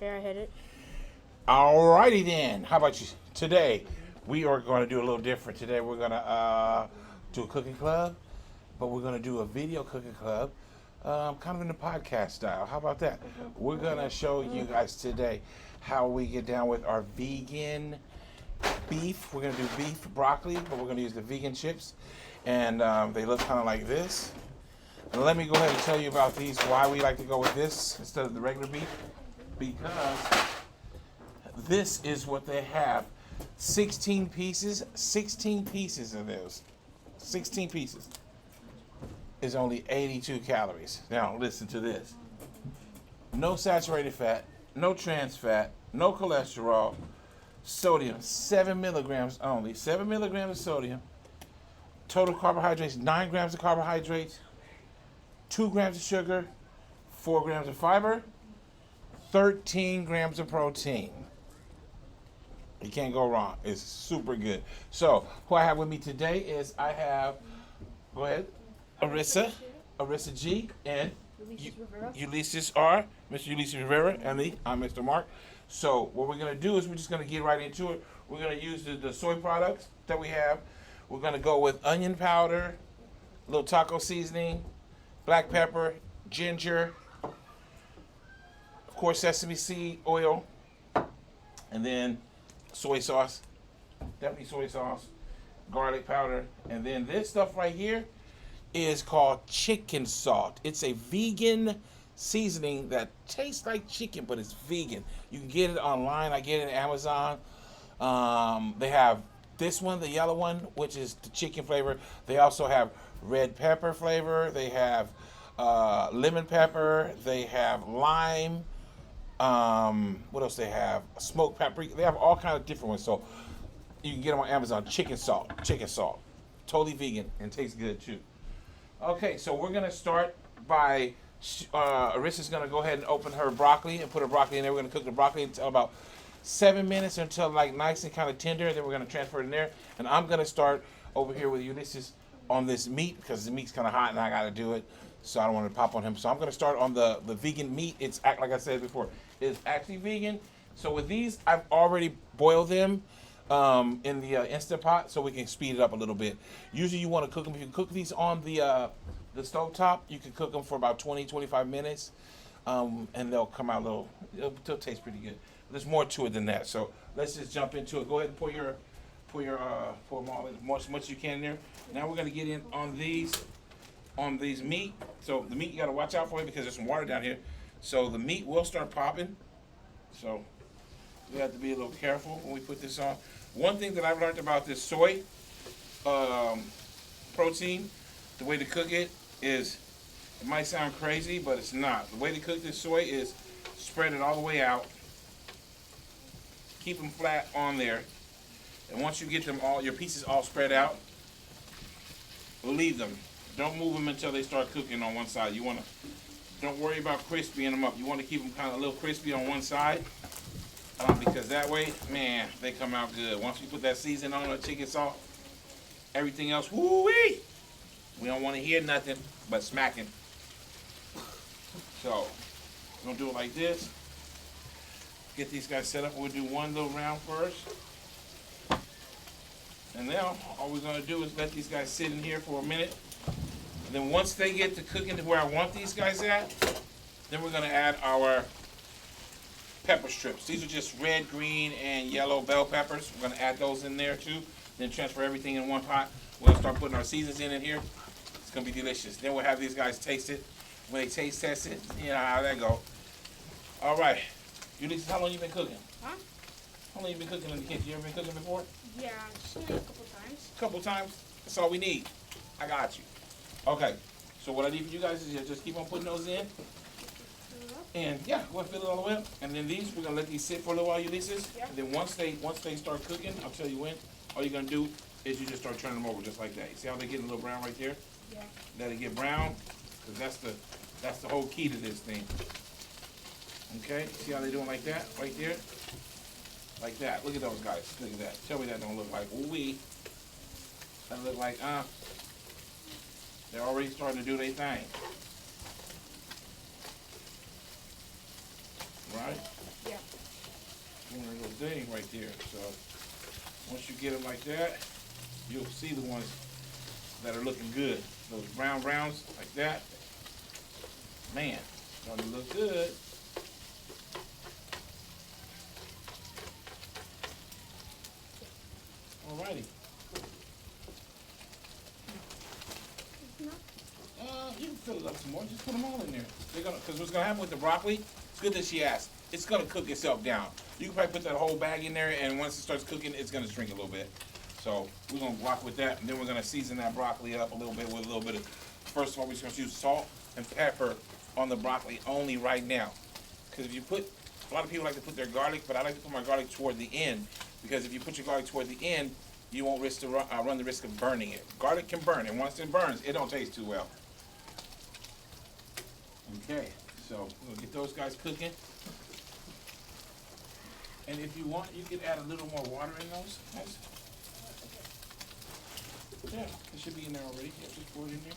Okay, I hit it. Alrighty then. How about you? Today, we are going to do a little different. Today, we're going to do a cooking club, but we're going to do a video cooking club, kind of in the podcast style. How about that? We're going to show you guys today how we get down with our vegan beef. We're going to do beef broccoli, but we're going to use the vegan chips, and they look kind of like this. And let me go ahead and tell you about these, why we like to go with this instead of the regular beef, because this is what they have. 16 pieces of those. 16 pieces is only 82 calories. Now listen to this. No saturated fat, no trans fat, no cholesterol, sodium, 7 milligrams only. 7 milligrams of sodium. Total carbohydrates, 9 grams of carbohydrates, 2 grams of sugar, 4 grams of fiber, 13 grams of protein. You can't go wrong. It's super good. So, who I have with me today is go ahead, Arissa G, and Ulysses R, Mr. Ulysses Rivera, and I'm Mr. Mark. So, what we're going to do is we're just going to get right into it. We're going to use the soy products that we have. We're going to go with onion powder, a little taco seasoning, black pepper, ginger, of course, sesame seed oil, and then soy sauce, definitely soy sauce, garlic powder, and then this stuff right here is called chicken salt. It's a vegan seasoning that tastes like chicken, but it's vegan. You can get it online. I get it at Amazon. They have this one, the yellow one, which is the chicken flavor. They also have red pepper flavor. They have lemon pepper. They have lime. What else they have? Smoked paprika. They have all kinds of different ones. So you can get them on Amazon. Chicken salt. Totally vegan and tastes good too. Okay, so we're gonna start by Arissa's gonna go ahead and open her broccoli and put her broccoli in there. We're gonna cook the broccoli until about 7 minutes until like nice and kind of tender. Then we're gonna transfer it in there. And I'm gonna start over here with Ulysses on this meat because the meat's kind of hot and I gotta do it. So I don't want to pop on him. So I'm going to start on the vegan meat. It's like I said before, it's actually vegan. So with these, I've already boiled them in the Instant Pot so we can speed it up a little bit. Usually you want to cook them. If you cook these on the stove top, you can cook them for about 20-25 minutes. And they'll come out it'll taste pretty good. There's more to it than that. So let's just jump into it. Go ahead and pour them all in as much as you can in there. Now we're going to get in on these meat. So the meat you got to watch out for it because there's some water down here. So the meat will start popping. So we have to be a little careful when we put this on. One thing that I've learned about this soy protein, the way to cook it is, it might sound crazy, but it's not. The way to cook this soy is spread it all the way out. Keep them flat on there. And once you get them all, your pieces all spread out, leave them. Don't move them until they start cooking on one side. Don't worry about crispying them up. You want to keep them kind of a little crispy on one side because that way, man, they come out good. Once you put that seasoning on the chicken salt, everything else, woo-wee! We don't want to hear nothing but smacking. So, we're going to do it like this. Get these guys set up. We'll do one little round first. And now, all we're going to do is let these guys sit in here for a minute. Then once they get to cooking to where I want these guys at, then we're going to add our pepper strips. These are just red, green, and yellow bell peppers. We're going to add those in there too. Then transfer everything in one pot. We're going to start putting our seasons in here. It's going to be delicious. Then we'll have these guys taste it. When they taste test it, you know how that go. All right. Ulysses, how long you been cooking? Huh? How long you been cooking in the kitchen? You ever been cooking before? Yeah, just maybe a couple times. A couple times. That's all we need. I got you. Okay, so what I need for you guys is just keep on putting those in. And yeah, we'll fill it all the way up. And then these, we're gonna let these sit for a little while, Ulysses. Yeah. And then once they start cooking, I'll tell you when. All you're gonna do is you just start turning them over just like that. You see how they're getting a little brown right there? Yeah. Let it get brown, because that's the whole key to this thing. Okay, see how they're doing like that, right there? Like that. Look at those guys. Look at that. Tell me that don't look like ooh-wee. That look like they're already starting to do their thing. right? Yeah. One of those things right there. So once you get them like that, you'll see the ones that are looking good. Those brown browns like that. Man, starting to look good. Alrighty. You can fill it up some more. Just put them all in there. Because what's gonna happen with the broccoli? It's good that she asked. It's gonna cook itself down. You can probably put that whole bag in there, and once it starts cooking, it's gonna shrink a little bit. So we're gonna rock with that, and then we're gonna season that broccoli up a little bit with a little bit of. First of all, we're just gonna use salt and pepper on the broccoli only right now. Because if you put, a lot of people like to put their garlic, but I like to put my garlic toward the end. Because if you put your garlic toward the end, you won't run the risk of burning it. Garlic can burn, and once it burns, it don't taste too well. Okay, so we'll get those guys cooking. And if you want, you can add a little more water in those. Nice. Yeah, it should be in there already. Yeah, just pour it in there.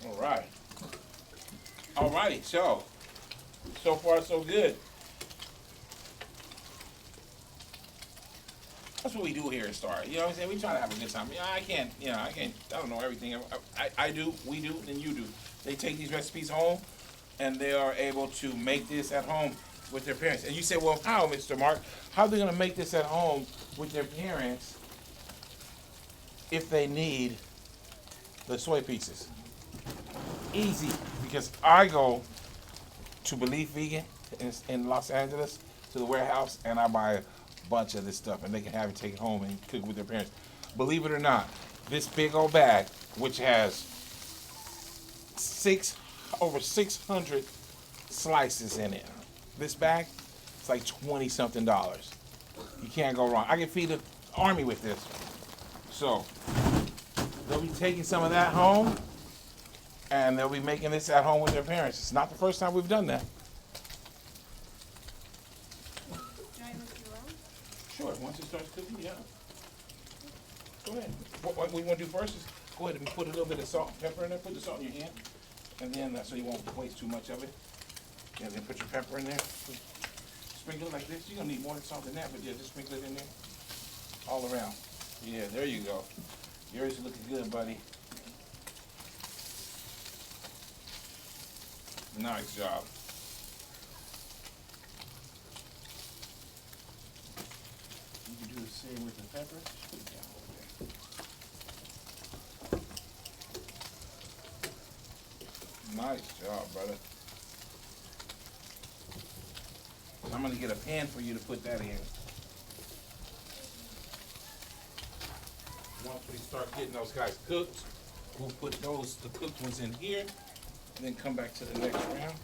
All right. Alrighty, so far so good. That's what we do here at Staar. You know what I'm saying? We try to have a good time. Yeah, I don't know everything. I do, we do, and you do. They take these recipes home, and they are able to make this at home with their parents. And you say, well, how, Mr. Mark? How are they going to make this at home with their parents if they need the soy pieces? Easy, because I go to Believe Vegan in Los Angeles, to the warehouse, and I buy a bunch of this stuff, and they can have it, take it home, and cook with their parents. Believe it or not, this big old bag, which has over 600 slices in it, this bag, it's like $20-something. You can't go wrong. I can feed the army with this. So they'll be taking some of that home, and they'll be making this at home with their parents. It's not the first time we've done that. Sure, once it starts cooking, yeah. Go ahead. What we want to do first is go ahead and put a little bit of salt and pepper in there. Put the salt in your hand, and then so you won't waste too much of it. And then put your pepper in there. Sprinkle it like this. You're going to need more salt than that, but yeah, just sprinkle it in there. All around. Yeah, there you go. Yours is looking good, buddy. Nice job. You can do the same with the pepper. Just put it down over there. Nice job, brother. I'm going to get a pan for you to put that in. Once we start getting those guys cooked, we'll put the cooked ones in here, and then come back to the next round.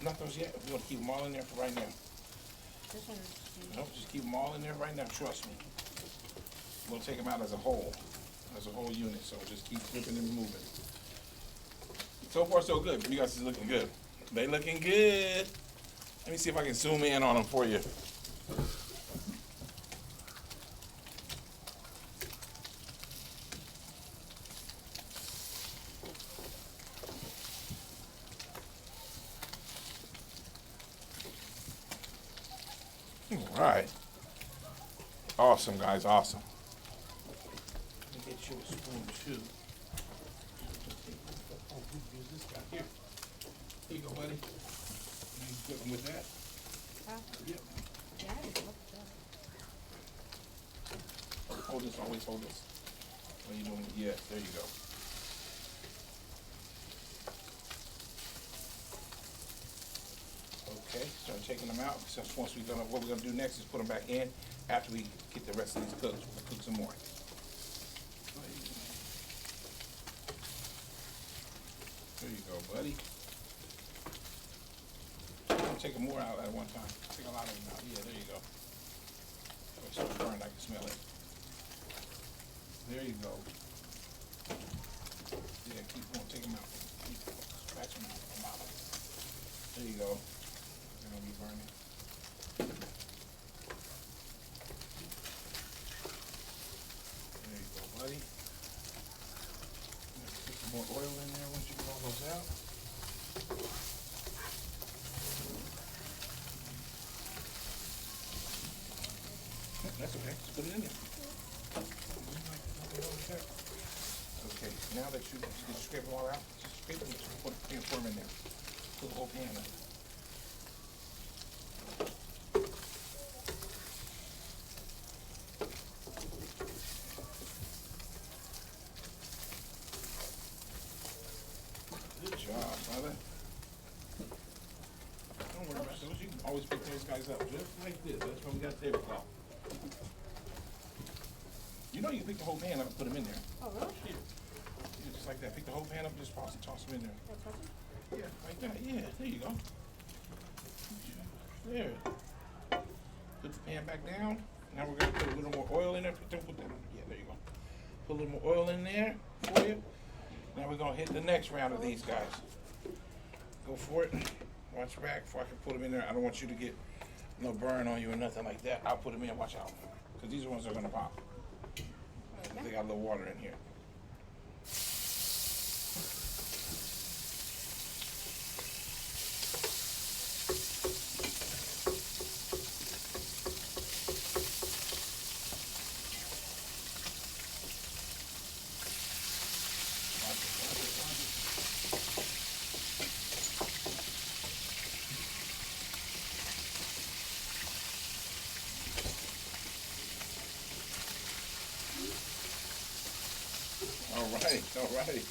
Not those yet. We're going to keep them all in there for right now. This one is. Nope, just keep them all in there right now. Trust me. We'll take them out as a whole unit. So just keep flipping and moving. So far, so good. You guys is looking good. They looking good. Let me see if I can zoom in on them for you. All right. Awesome, guys. Awesome. Let me get you a spoon, too. Oh, we can use this guy here. Here you go, buddy. You put them with that. Yep. Yeah, I just love that. Hold this. Always hold this. What are you doing? Yes, there you go. Okay, start taking them out. So what we're gonna do next is put them back in after we get the rest of these cooked. We'll cook some more. There you go, buddy. I'm taking more out at one time. Take a lot of them out. Yeah, there you go. Oh, it's so burned, I can smell it. There you go. Yeah, keep going. Take them out. Scratch them out. There you go. They're gonna be burning. There you go, buddy. Put some more oil in there once you go. scrape them all out. Just scrape them, just pour them in there. Put the whole pan in. Good job, brother. Don't worry about those. You can always pick those guys up just like this. That's what we got there. You know you can pick the whole pan up and put them in there. Oh, really? Here. Yeah, just like that. Pick the whole pan up and just toss them in there. Yeah, like that. Yeah, there you go. There. Put the pan back down. Now we're going to put a little more oil in there. Don't put that on. Yeah, there you go. Put a little more oil in there for you. Now we're going to hit the next round of these guys. Go for it. Watch back before I can put them in there. I don't want you to get no burn on you or nothing like that. I'll put them in. Watch out. Because these are ones that are going to pop. They got a little water in here. All right.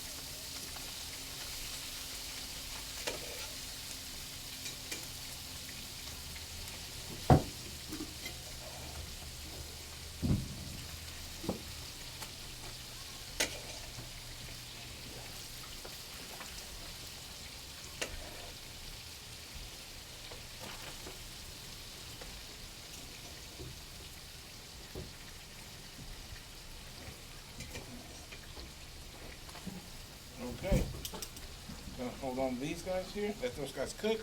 Okay. Gonna hold on to these guys here. Let those guys cook.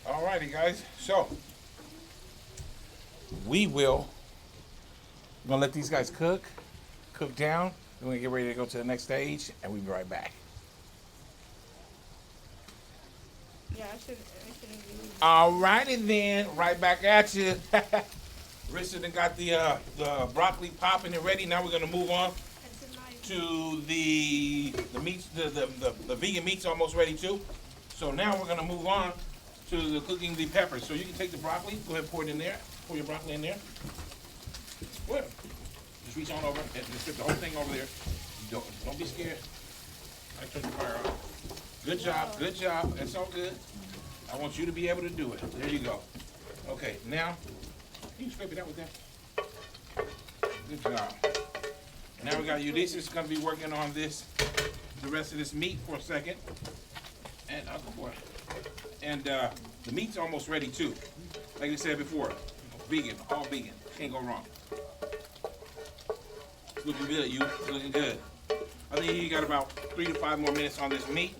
Alrighty, guys. So we're gonna let these guys cook down. We're gonna get ready to go to the next stage, and we'll be right back. Yeah, I should have. Alrighty then, right back at you. Richard done got the broccoli popping and ready. Now we're gonna move on to the meats. The vegan meat's almost ready too. So now we're gonna move on to the cooking the peppers. So you can take the broccoli, go ahead and pour it in there. Pour your broccoli in there. Good. Just reach on over and just put the whole thing over there. Don't be scared. I turn the fire off. Good job, good job. That's all good. I want you to be able to do it. There you go. Okay, now you can scrape it out with that. Good job. Now we got Ulysses gonna be working on the rest of this meat for a second. And I'll go for it. And the meat's almost ready too. Like I said before, vegan, all vegan. Can't go wrong. It's looking good, it's looking good. I think you got about 3 to 5 more minutes on this meat.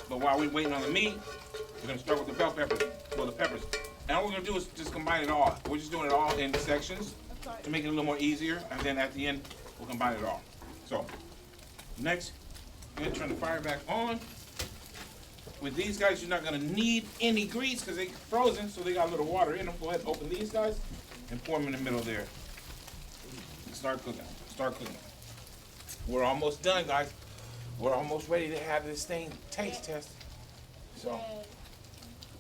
But while we're waiting on the meat, we're gonna start with the bell peppers, the peppers. And all we're gonna do is just combine it all. We're just doing it all in sections to make it a little more easier. And then at the end, we'll combine it all. So, next, I'm gonna turn the fire back on. With these guys, you're not gonna need any grease because they're frozen, so they got a little water in them. Go ahead and open these guys and pour them in the middle there. Start cooking, start cooking. We're almost done, guys. We're almost ready to have this thing taste test. So,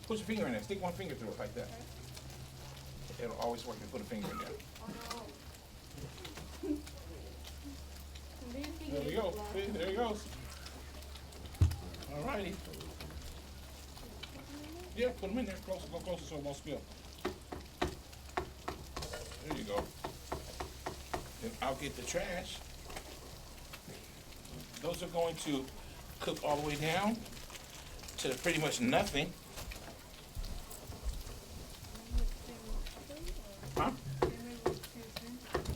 put your finger in there. Stick one finger through it like that. It'll always work to put a finger in there. There we go. See, there it goes. Alrighty. Yeah, put them in there. Closer, go closer so it won't spill. There you go. Then I'll get the trash. Those are going to cook all the way down to pretty much nothing. Huh?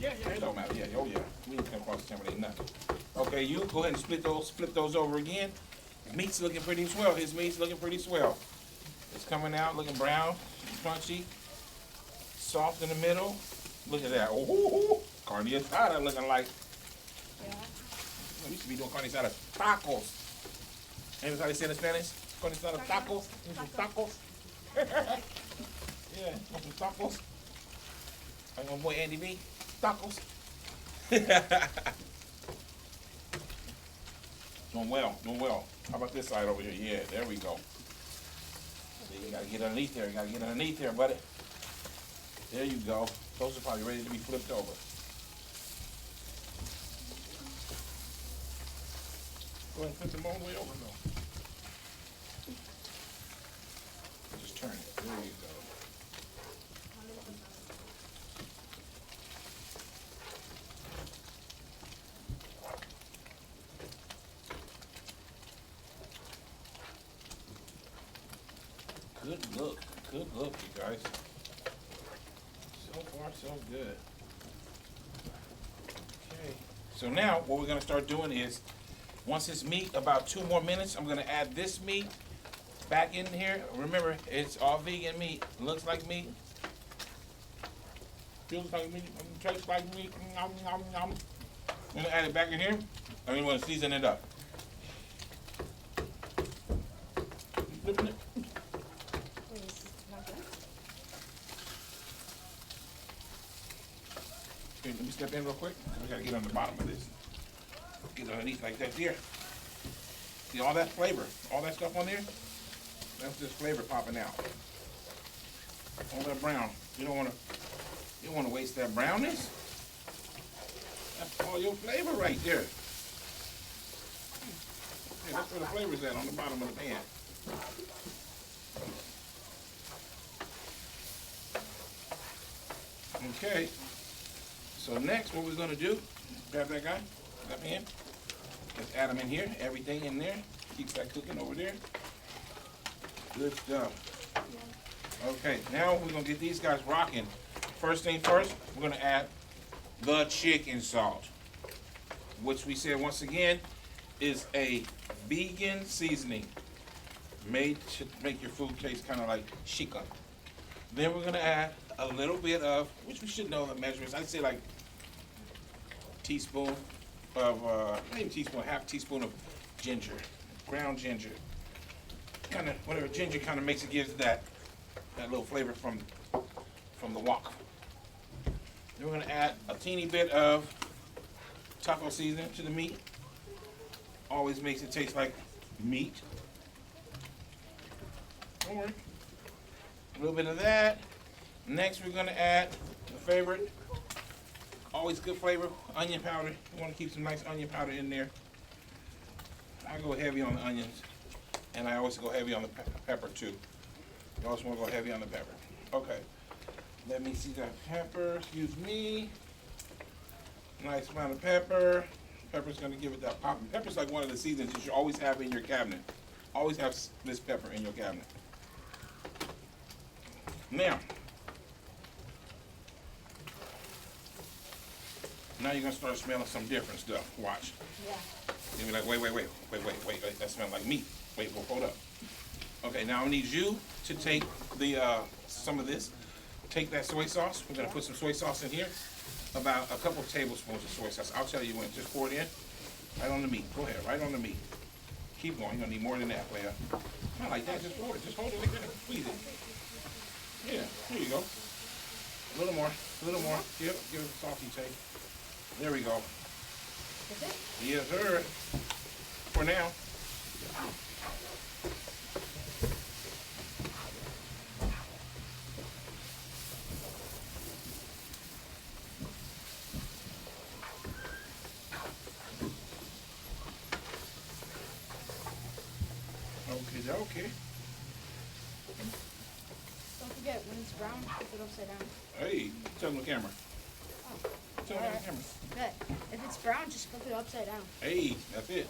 Yeah, it don't matter. Yeah, oh yeah. We ain't gonna cross-contaminate nothing. Okay, you go ahead and flip those over again. His meat's looking pretty swell. His meat's looking pretty swell. It's coming out looking brown, crunchy, soft in the middle. Look at that. Oh, carne asada looking like. Yeah. We used to be doing carne asada tacos. Ain't how they say in Spanish? Carne asada tacos. Tacos. Yeah, some tacos. Like my boy Andy B. Tacos. Doing well, doing well. How about this side over here? Yeah, there we go. See, you gotta get underneath there. You gotta get underneath there, buddy. There you go. Those are probably ready to be flipped over. Go ahead and flip them all the way over, though. Just turn it. There you go. Good look. Good look, you guys. So far, so good. Okay. So now, what we're going to start doing is, once this meat, about 2 more minutes, I'm going to add this meat back in here. Remember, it's all vegan meat. Looks like meat. Feels like meat. Tastes like meat. Nom, nom, nom. I'm going to add it back in here. And we want to season it up. Flipping it. Okay, let me step in real quick. We got to get on the bottom of this. Get underneath like that there. See all that flavor, all that stuff on there? That's just flavor popping out. All that brown. You don't want to waste that brownness. That's all your flavor right there. Okay, that's where the flavor's at, on the bottom of the pan. Okay. So next, what we're gonna do? Grab that guy, that pan. Just add them in here, everything in there. Keeps that cooking over there. Good stuff. Okay, now we're gonna get these guys rocking. First thing first, we're gonna add the chicken salt, which we said once again is a vegan seasoning made to make your food taste kind of like chicken. Then we're gonna add a little bit of, which we should know the measurements. I'd say like teaspoon of, not even teaspoon, half teaspoon of ginger, ground ginger. Kind of, whatever ginger kind of makes it, gives that little flavor from the wok. Then we're gonna add a teeny bit of taco seasoning to the meat. Always makes it taste like meat. Don't worry. A little bit of that. Next, we're gonna add the favorite, always good flavor, onion powder. You wanna keep some nice onion powder in there. I go heavy on the onions, and I always go heavy on the pepper too. You always wanna go heavy on the pepper. Okay, let me see that pepper, excuse me. Nice amount of pepper. Pepper's gonna give it that pop. Pepper's like one of the seasonings you should always have in your cabinet. Always have this pepper in your cabinet. Now you're gonna start smelling some different stuff. Watch. Yeah. You'll be like, wait, that smells like meat. Wait, well, hold up. Okay, now I need you to take the some of this. Take that soy sauce. We're gonna put some soy sauce in here. About a couple of tablespoons of soy sauce. I'll tell you when. Just pour it in. Right on the meat. Go ahead, right on the meat. Keep going. You're gonna need more than that, player. Not like that. Just pour it. Just hold it like that. Squeeze it. Yeah, there you go. A little more. A little more. Give it a salty taste. There we go. Is it? Yes, sir. For now. Okay. Don't forget, when it's brown, flip it upside down. Hey, tell them the camera. Oh, Tell them the camera. bet. If it's brown, just flip it upside down. Hey, that's it.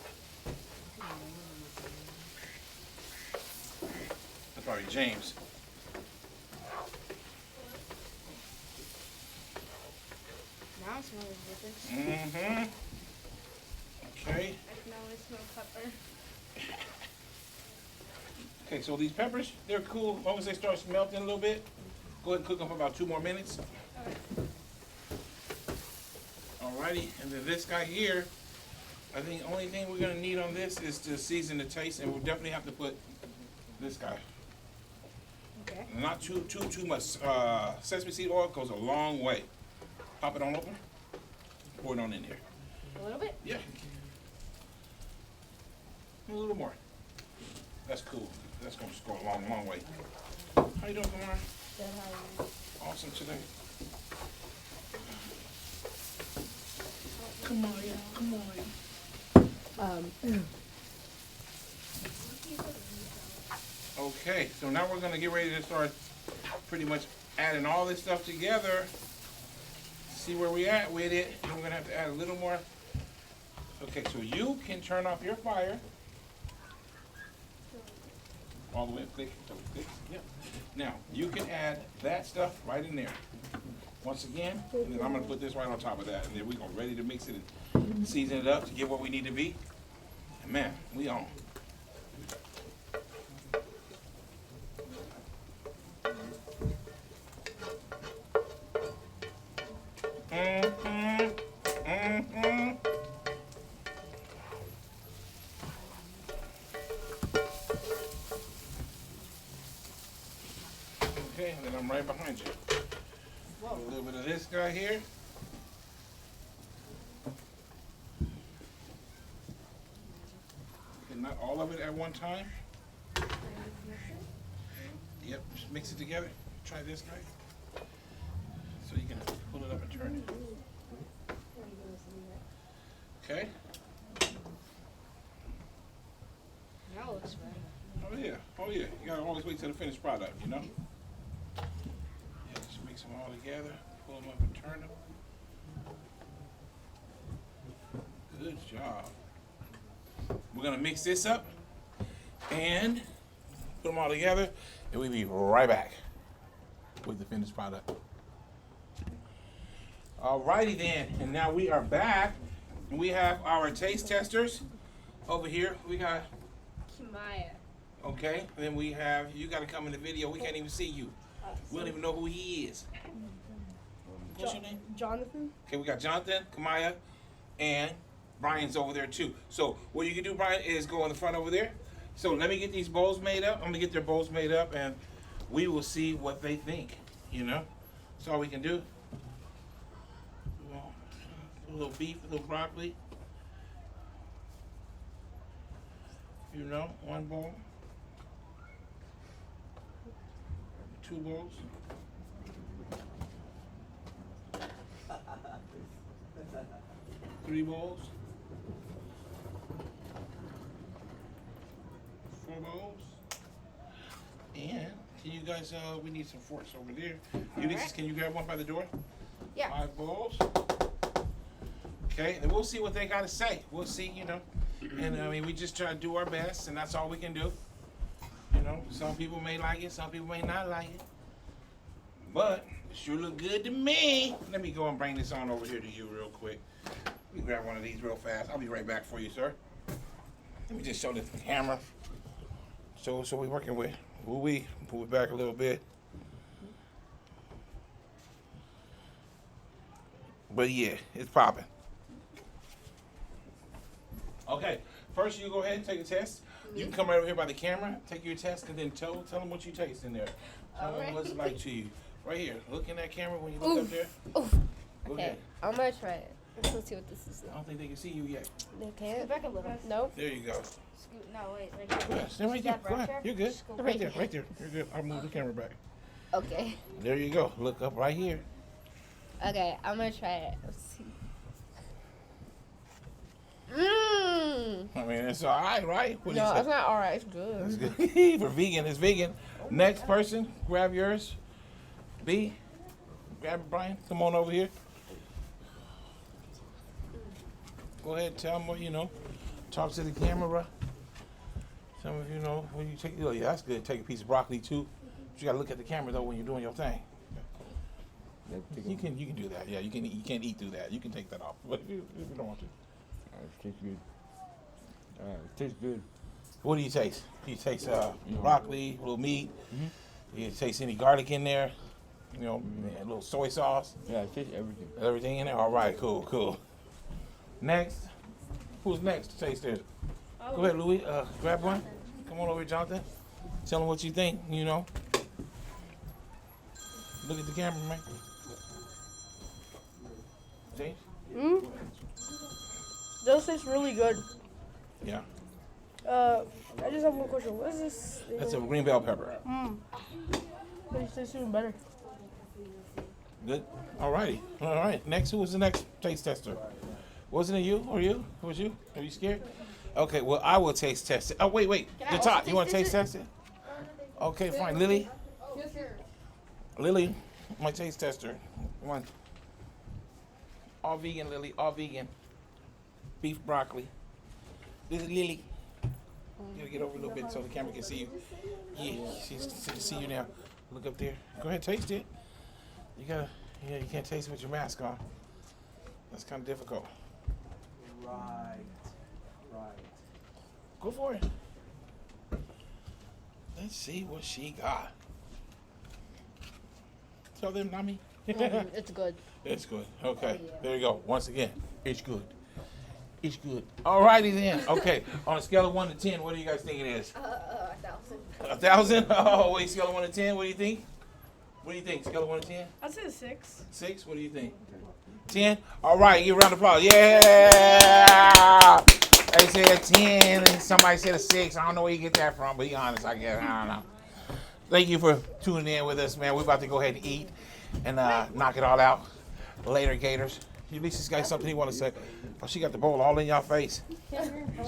That's probably James. Now it smells different. Mm-hmm. Okay. I can always smell pepper. Okay, so these peppers, they're cool as long as they start smelting a little bit. Go ahead and cook them for about 2 more minutes. Okay. Alrighty, and then this guy here, I think the only thing we're gonna need on this is to season the taste, and we'll definitely have to put this guy. Okay. Not too much. Sesame seed oil goes a long way. Pop it on open. Pour it on in there. A little bit? Yeah. A little more. That's cool. That's going to go a long, long way. How you doing, Kamar? Good, how are you? Awesome today. Come on, yeah, come on. Okay, so now we're going to get ready to start pretty much adding all this stuff together. See where we at with it. And we're going to have to add a little more. Okay, so you can turn off your fire. All the way up, click, so it clicks. Yep. Now, you can add that stuff right in there. Once again, and then I'm going to put this right on top of that. And then we're going to ready to mix it and season it up to get what we need to be. And man, we on. Okay, and then I'm right behind you. A little bit of this guy here. And not all of it at one time. Yep, just mix it together. Try this guy. So you can pull it up and turn it. Okay? Now it looks better. Oh yeah, oh yeah. You gotta always wait till the finished product, you know? Yeah, just mix them all together, pull them up and turn them. Good job. We're gonna mix this up and put them all together, and we'll be right back with the finished product. Alrighty then, and now we are back, and we have our taste testers over here. We got Kimaya. okay, and then we have you. Got to come in the video. We can't even see you. We don't even know who he is. What's your name? Jonathan. Okay, we got Jonathan, Kamaya, and Brian's over there too. So what you can do, Brian, is go in the front over there. So let me get these bowls made up. I'm gonna get their bowls made up, and we will see what they think. You know, that's all we can do. A little beef, a little broccoli. You know, one bowl. 2 bowls. Three bowls. 4 bowls. And can you guys, we need some forks over there. Ulysses, can you grab one by the door? Yeah. 5 bowls. Okay, and we'll see what they got to say. We'll see, you know. And I mean, we just try to do our best, and that's all we can do. You know, some people may like it, some people may not like it. But it sure look good to me. Let me go and bring this on over here to you real quick. Let me grab one of these real fast. I'll be right back for you, sir. Let me just show the camera. So we're working with. Will we pull it back a little bit? But yeah, it's popping. Okay, first you go ahead and take a test. You can come right over here by the camera, take your test, and then tell them what you taste in there. Tell them what's it like to you. Right here, look in that camera when you look up there. Oof. Go Okay, ahead. I'm gonna try it. Let's see what this is. I don't think they can see you yet. They Scoot can't? back a little. Nope. There you go. Scoot. No, wait. Right here. Yeah, stay right there. Step Go ahead. there. You're good. Just go Right there, right there. You're good. I'll move the camera back. Okay. There you go. Look up right here. Okay, I'm gonna try it. Let's see. Mmm. I mean, it's all right, right? What do you No, say? it's not alright. It's good. It's good. For vegan, it's vegan. Next person, grab yours. B, grab it, Brian. Come on over here. Go ahead, tell them what you know. Talk to the camera. Some of you know when you take. Oh yeah, that's good. Take a piece of broccoli too. But you gotta look at the camera though when you're doing your thing. You can do that. Yeah, you can't eat through that. You can take that off, but if you don't want to. It tastes good. It tastes good. What do you taste? You taste broccoli, a little meat. Mm-hmm. You taste any garlic in there? You know, a little soy sauce. Yeah, it tastes everything. Everything in there? All right, cool. Next. Who's next to taste it? Go ahead, Louis. Grab one. Come on over here, Jonathan. Tell them what you think, you know. Look at the camera, man. See? Mmm. Those taste really good. Yeah. I just have one question. What is this? That's a green bell pepper. It tastes even better. Good. All righty. All right. Next, who was the next taste tester? Wasn't it you or you? Who was you? Are you scared? Okay. Well, I will taste test it. Oh, wait. The top. You want to taste test it? Okay, fine. Lily. Lily, my taste tester. Come on. All vegan, Lily. All vegan. Beef broccoli. This is Lily. You gotta get over a little bit so the camera can see you. Yeah, she can see you now. Look up there. Go ahead, taste it. You can't taste it with your mask on. That's kind of difficult. Right. Go for it. Let's see what she got. Tell them, not me. It's good. It's good. Okay, there you go. Once again, it's good. It's good. Alrighty then. Okay, on a scale of 1 to 10, what do you guys think it is? 1,000. 1,000? Oh, wait, scale of 1 to 10, what do you think? What do you think? Scale of 1 to 10? I'd say a 6. 6? What do you think? 10? All right, give a round of applause. Yeah! They said a 10, and somebody said a 6. I don't know where you get that from, but be honest, I guess. I don't know. Thank you for tuning in with us, man. We're about to go ahead and eat and knock it all out. Later, Gators. Ulysses got something he want to say. Oh, she got the bowl all in your face.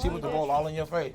She put the bowl all in your face.